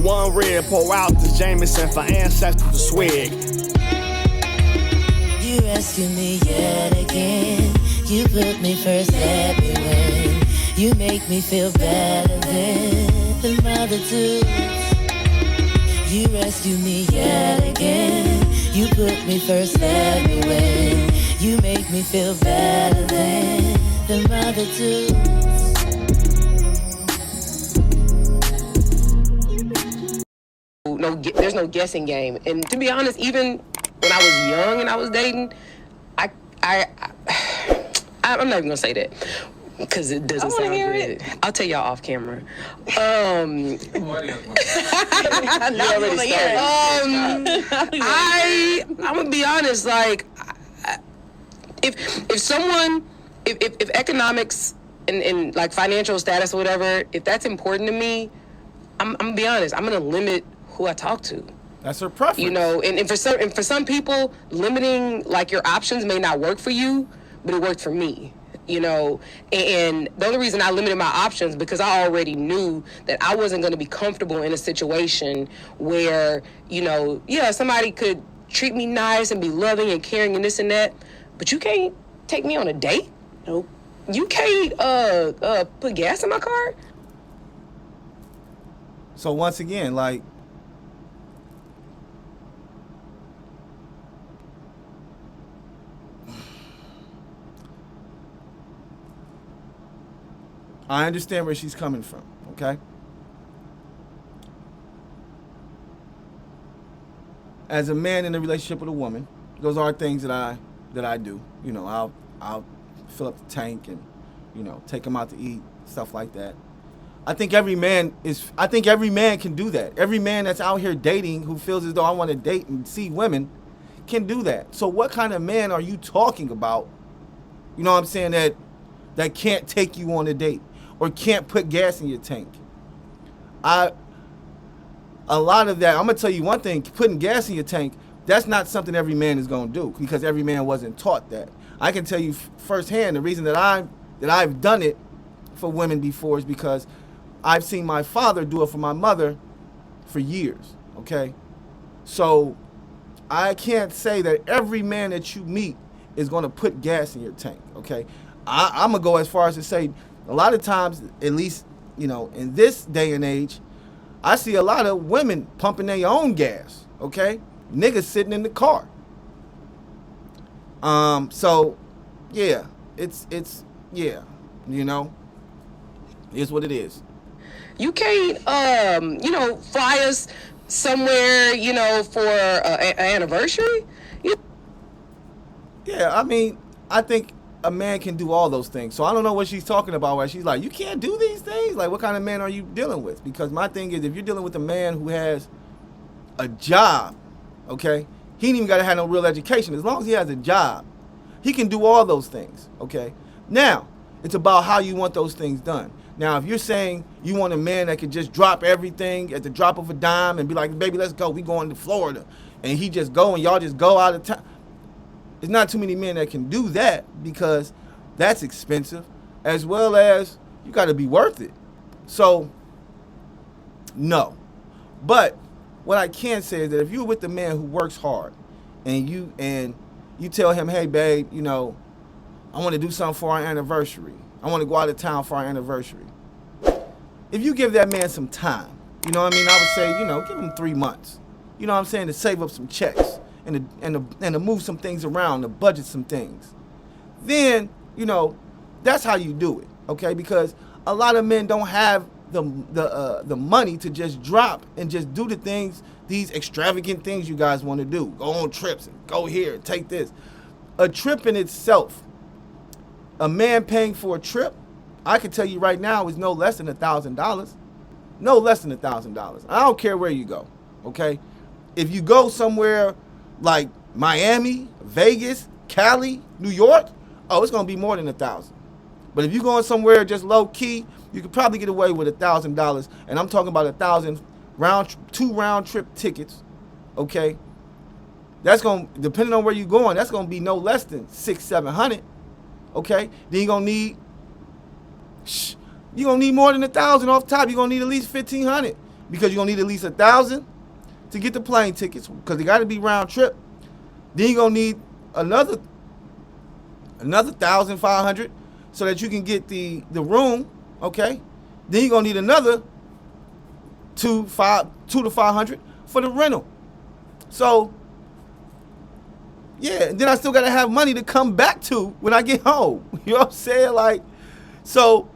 one red, pour out the Jameson for ancestors to swig. You rescue me yet again. You put me first everywhere. You make me feel better than the mother dudes. You rescue me yet again. You put me first everywhere. You make me feel better than the mother dudes. No, there's no guessing game. And to be honest, even when I was young and I was dating, I'm not even gonna say that because it doesn't sound good. I'll tell y'all off camera. I'm gonna be honest. Like, if someone, if economics and like financial status or whatever, if that's important to me, I'm gonna be honest. I'm gonna limit who I talk to. That's her preference. You know, and for some people, limiting like your options may not work for you, but it worked for me. You know, and the only reason I limited my options because I already knew that I wasn't going to be comfortable in a situation where, you know, yeah, somebody could treat me nice and be loving and caring and this and that, but you can't take me on a date. Nope. You can't put gas in my car. So once again, like, I understand where she's coming from, okay? As a man in a relationship with a woman, those are things that I do. You know, I'll fill up the tank and, you know, take them out to eat, stuff like that. I think every man can do that. Every man that's out here dating who feels as though I want to date and see women can do that. So what kind of man are you talking about? You know what I'm saying, that can't take you on a date or can't put gas in your tank? A lot of that, I'm going to tell you one thing, putting gas in your tank, that's not something every man is going to do because every man wasn't taught that. I can tell you firsthand the reason that I've done it for women before is because I've seen my father do it for my mother for years, okay? So I can't say that every man that you meet is going to put gas in your tank, okay? I'm going to go as far as to say a lot of times, at least, you know, in this day and age, I see a lot of women pumping their own gas, okay? Niggas sitting in the car. So, yeah, it's yeah, you know, it's what it is. You can't, you know, fly us somewhere, you know, for an anniversary. Yeah, I mean, I think a man can do all those things. So I don't know what she's talking about where she's like, you can't do these things? Like, what kind of man are you dealing with? Because my thing is, if you're dealing with a man who has a job, okay, he ain't even got to have no real education. As long as he has a job, he can do all those things, okay? Now, it's about how you want those things done. Now, if you're saying you want a man that could just drop everything at the drop of a dime and be like, baby, let's go, we going to Florida, and he just go and y'all just go out of town. There's not too many men that can do that because that's expensive, as well as you got to be worth it. So, no. But what I can say is that if you're with a man who works hard and you tell him, hey, babe, you know, I want to do something for our anniversary. I want to go out of town for our anniversary. If you give that man some time, you know what I mean? I would say, you know, give him 3 months. You know what I'm saying? To save up some checks. And to move some things around, to budget some things. Then, you know, that's how you do it, okay? Because a lot of men don't have the money to just drop and just do the things, these extravagant things you guys want to do. Go on trips and go here and take this. A trip in itself, a man paying for a trip, I can tell you right now is no less than $1,000. No less than $1,000. I don't care where you go, okay? If you go somewhere like Miami, Vegas, Cali, New York, oh, it's gonna be more than 1,000. But if you're going somewhere just low key, you could probably get away with $1,000, and I'm talking about 1,000 two round trip tickets. Okay, that's gonna, depending on where you're going, that's gonna be no less than $600-700. Okay, then you're gonna need more than 1,000 off top. You're gonna need at least 1,500. because you're gonna need at least $1,000 to get the plane tickets because they got to be round trip. Then you're gonna need another $1,500 so that you can get the room, okay? Then you're gonna need another $200 to $500 for the rental. So yeah, and then I still gotta have money to come back to when I get home. You know what I'm saying? Like, so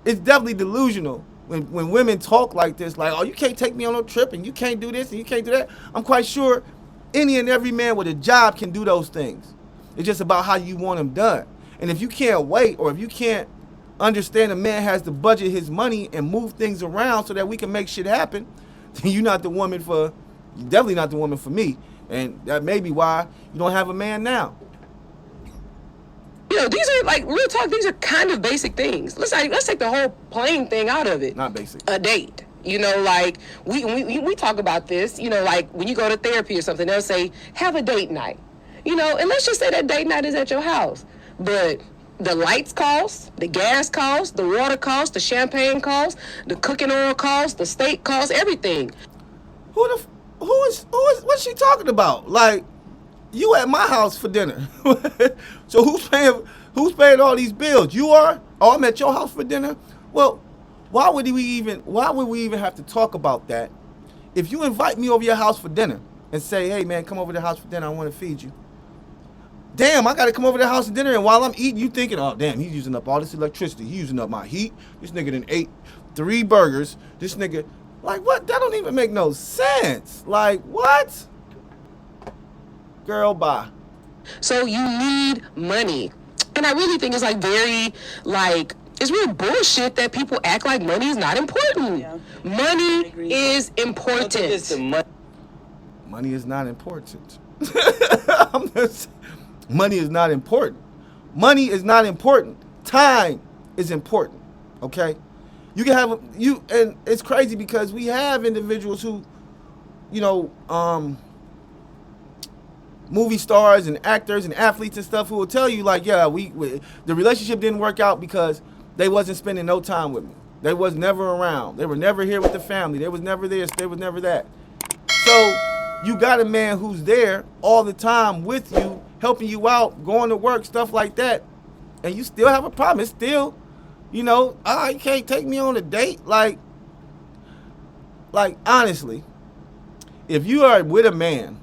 it's definitely delusional when women talk like this, like, oh, you can't take me on a trip and you can't do this and you can't do that. I'm quite sure any and every man with a job can do those things. It's just about how you want them done. And if you can't wait, or if you can't understand a man has to budget his money and move things around so that we can make shit happen, then you're definitely not the woman for me. And that may be why you don't have a man now. You know, these are like real talk. These are kind of basic things. Let's take the whole plane thing out of it. Not basic. A date. You know, like we talk about this. You know, like when you go to therapy or something, they'll say have a date night. You know, and let's just say that date night is at your house, but the lights cost, the gas cost, the water cost, the champagne cost, the cooking oil cost, the steak cost, everything. What's she talking about? Like, you at my house for dinner. So who's paying all these bills? You are? Oh, I'm at your house for dinner? Well, why would we even have to talk about that if you invite me over your house for dinner and say, hey man, come over to the house for dinner, I want to feed you. Damn, I got to come over to the house for dinner, and while I'm eating, you thinking, oh damn, he's using up all this electricity. He's using up my heat. This nigga done ate 3 burgers. This nigga, like, what? That don't even make no sense. Like, what? Girl, bye. So you need money. And I really think it's like it's real bullshit that people act like money is not important. Yeah. Money is important. Money is not important. Money is not important. Money is not important. Time is important. Okay? You can have and it's crazy because we have individuals who, you know, movie stars and actors and athletes and stuff who will tell you like, yeah, the relationship didn't work out because they wasn't spending no time with me. They was never around. They were never here with the family. They was never this. They was never that. So you got a man who's there all the time with you, helping you out, going to work, stuff like that, and you still have a problem. It's still, you know, you can't take me on a date. Like honestly, if you are with a man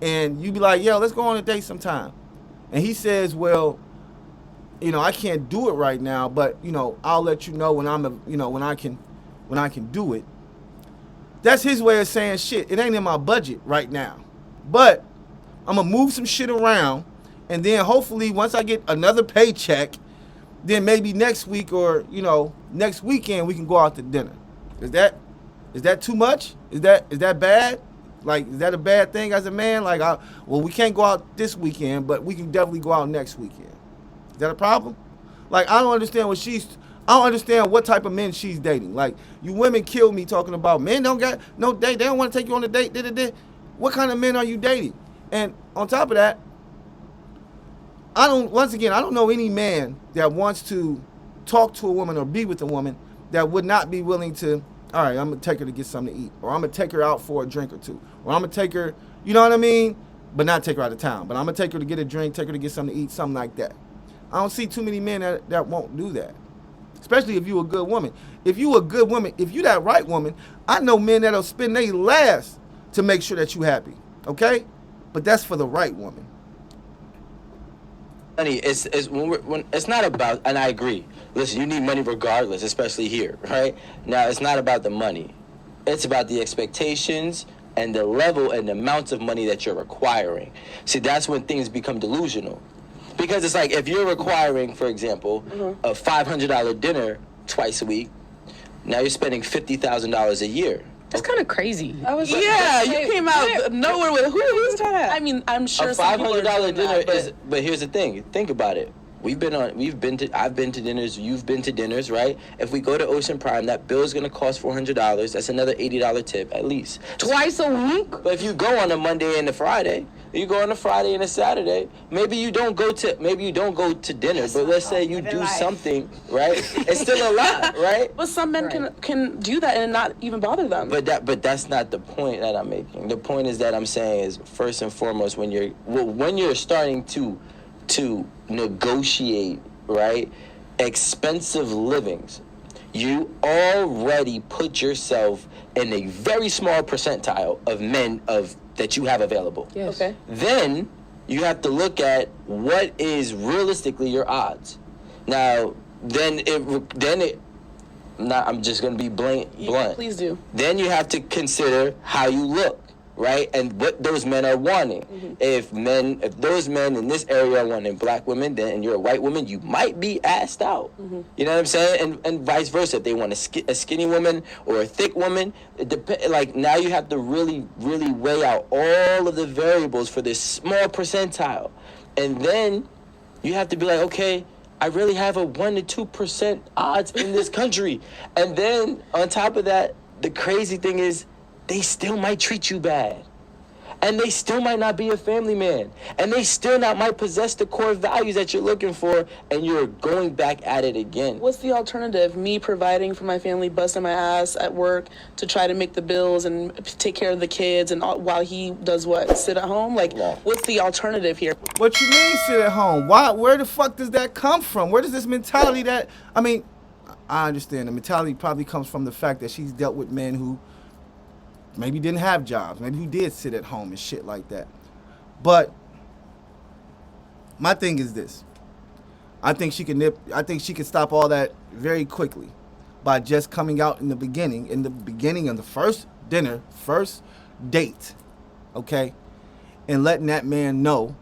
and you be like, yo, let's go on a date sometime, and he says, well, you know, I can't do it right now, but you know, I'll let you know when when I can do it. That's his way of saying, shit, it ain't in my budget right now, but I'm gonna move some shit around, and then hopefully once I get another paycheck, then maybe next week or, you know, next weekend we can go out to dinner. Is that too much? Is that bad? Like, is that a bad thing as a man? Like, well, we can't go out this weekend, but we can definitely go out next weekend. Is that a problem? Like, I don't understand what type of men she's dating. Like, you women kill me talking about men don't got no date. They don't want to take you on a date. What kind of men are you dating? And on top of that, I don't know any man that wants to talk to a woman or be with a woman that would not be willing to, all right, I'm going to take her to get something to eat, or I'm going to take her out for a drink or two, or I'm going to take her, you know what I mean? But not take her out of town. But I'm going to take her to get a drink, take her to get something to eat, something like that. I don't see too many men that won't do that, especially if you're a good woman. If you a good woman, if you that right woman, I know men that'll spend their last to make sure that you happy, okay? But that's for the right woman. Money is when it's not about, and I agree. Listen, you need money regardless, especially here, right? Now, it's not about the money. It's about the expectations and the level and the amount of money that you're requiring. See, that's when things become delusional. Because it's like, if you're requiring, for example, a $500 dinner twice a week, now you're spending $50,000 a year. That's kind of crazy. I was like, yeah, you came out nowhere with who's that? I mean, I'm sure A $500 dinner is, but here's the thing. Think about it. I've been to dinners, you've been to dinners, right? If we go to Ocean Prime, that bill is gonna cost $400. That's another $80 tip at least. Twice a week? But if you go on a Monday and a Friday, You go on a Friday and a Saturday. Maybe you don't go to dinner, but let's say you do something, right? It's still a lot, right? But some men can do that and not even bother them. But that's not the point that I'm making. The point is that I'm saying is, first and foremost, when you're starting to negotiate, right, expensive livings, you already put yourself in a very small percentile of men that you have available. Yes. Okay. Then you have to look at what is realistically your odds. Now, I'm just gonna be blunt. Please do. Then you have to consider how you look, right? And what those men are wanting. If those men in this area are wanting black women, then and you're a white woman, you might be asked out. You know what I'm saying? And vice versa. If they want a skinny woman or a thick woman, now you have to really, really weigh out all of the variables for this small percentile. And then you have to be like, okay, I really have a 1 to 2% odds in this country. And then on top of that, the crazy thing is, they still might treat you bad. And they still might not be a family man. And they still might possess the core values that you're looking for, and you're going back at it again. What's the alternative? Me providing for my family, busting my ass at work to try to make the bills and take care of the kids, and while he does what? Sit at home? No. What's the alternative here? What you mean sit at home? Why? Where the fuck does that come from? Where does this mentality I understand the mentality probably comes from the fact that she's dealt with men who maybe didn't have jobs, maybe who did sit at home and shit like that. But my thing is this. I think she can stop all that very quickly by just coming out in the beginning of the first dinner, first date, okay? And letting that man know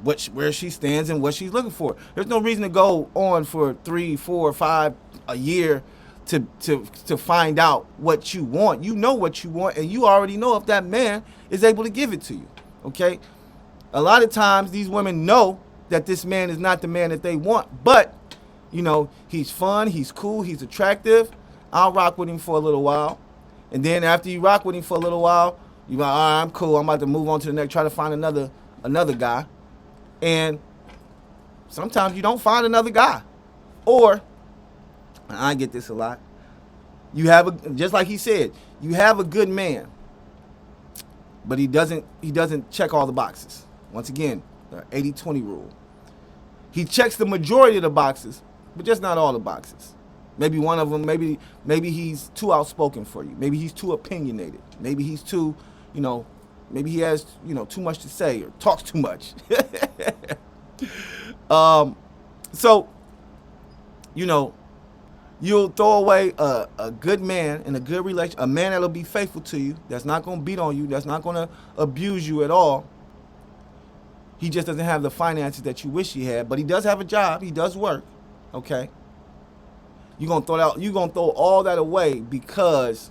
where she stands and what she's looking for. There's no reason to go on for 3, 4, 5 a year to find out what you want. You know what you want, and you already know if that man is able to give it to you, okay? A lot of times these women know that this man is not the man that they want, but, he's fun, he's cool, he's attractive. I'll rock with him for a little while. And then after you rock with him for a little while, you're like, all right, I'm cool, I'm about to move on to the next, try to find another guy. And sometimes you don't find another guy. Or, I get this a lot, just like he said, you have a good man, but he doesn't check all the boxes. Once again, the 80-20 rule. He checks the majority of the boxes, but just not all the boxes. Maybe one of them, maybe he's too outspoken for you. Maybe he's too opinionated. Maybe he's too, maybe he has, too much to say or talks too much. So, you'll throw away a good man and a good relationship, a man that'll be faithful to you, that's not going to beat on you, that's not going to abuse you at all. He just doesn't have the finances that you wish he had, but he does have a job, he does work, okay? You're going to throw all that away because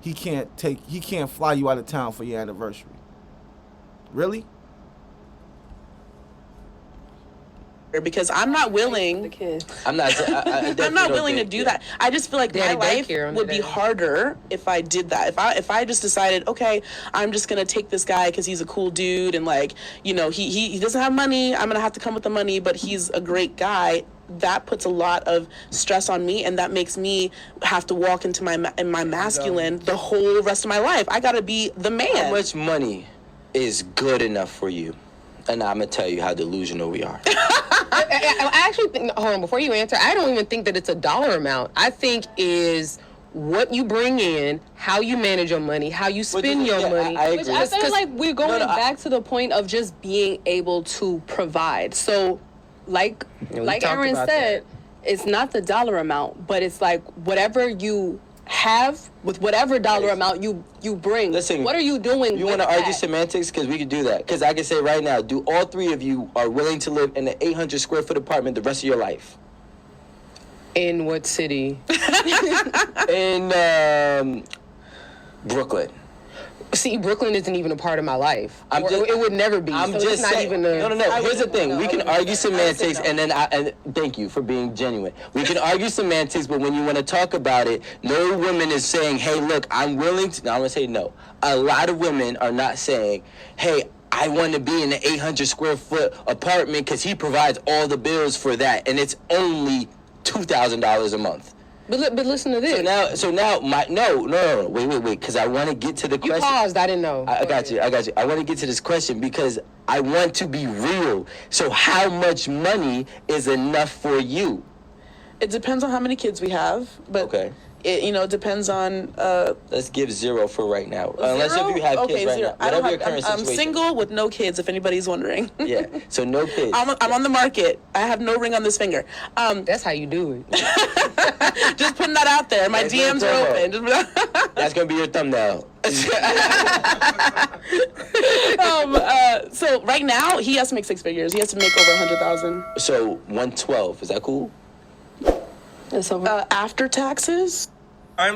he can't fly you out of town for your anniversary. Really? Because I'm not willing. I'm not willing to do that. I just feel like my life would be harder if I did that. If I just decided, okay, I'm just gonna take this guy because he's a cool dude and he doesn't have money. I'm gonna have to come with the money, but he's a great guy. That puts a lot of stress on me, and that makes me have to walk into my masculine the whole rest of my life. I gotta be the man. How much money is good enough for you? And I'm going to tell you how delusional we are. I actually think, hold on, before you answer, I don't even think that it's a dollar amount. I think is what you bring in, how you manage your money, how you spend your money. I agree. I feel like we're going back to the point of just being able to provide. So, like Aaron said, it's not the dollar amount, but it's like whatever you have with whatever dollar amount you bring. Listen, what are you doing? You want to argue semantics? Because we could do that. Because I can say right now, do all three of you are willing to live in an 800 square foot apartment the rest of your life? In what city? In Brooklyn. See, Brooklyn isn't even a part of my life. It would never be. I'm so just it's not saying. Even No. Here's the thing. We can argue semantics, and thank you for being genuine. We can argue semantics, but when you want to talk about it, no woman is saying, "Hey, look, I'm willing to." Now I'm gonna say no. A lot of women are not saying, "Hey, I want to be in an 800 square foot apartment because he provides all the bills for that, and it's only $2,000 a month." But listen to this. So now, no, wait, because I want to get to the question. You paused. I didn't know. I got you. I want to get to this question because I want to be real. So how much money is enough for you? It depends on how many kids we have, but okay. It depends on. Let's give 0 for right now. Unless if you have kids right now. Whatever your current situation. I'm single with no kids, if anybody's wondering. Yeah, so no kids. I'm on the market. I have no ring on this finger. That's how you do it. Just putting that out there. My DMs are open. That's going to be your thumbnail. So right now, he has to make 6 figures. He has to make over 100,000. So 112, is that cool? It's over. After taxes,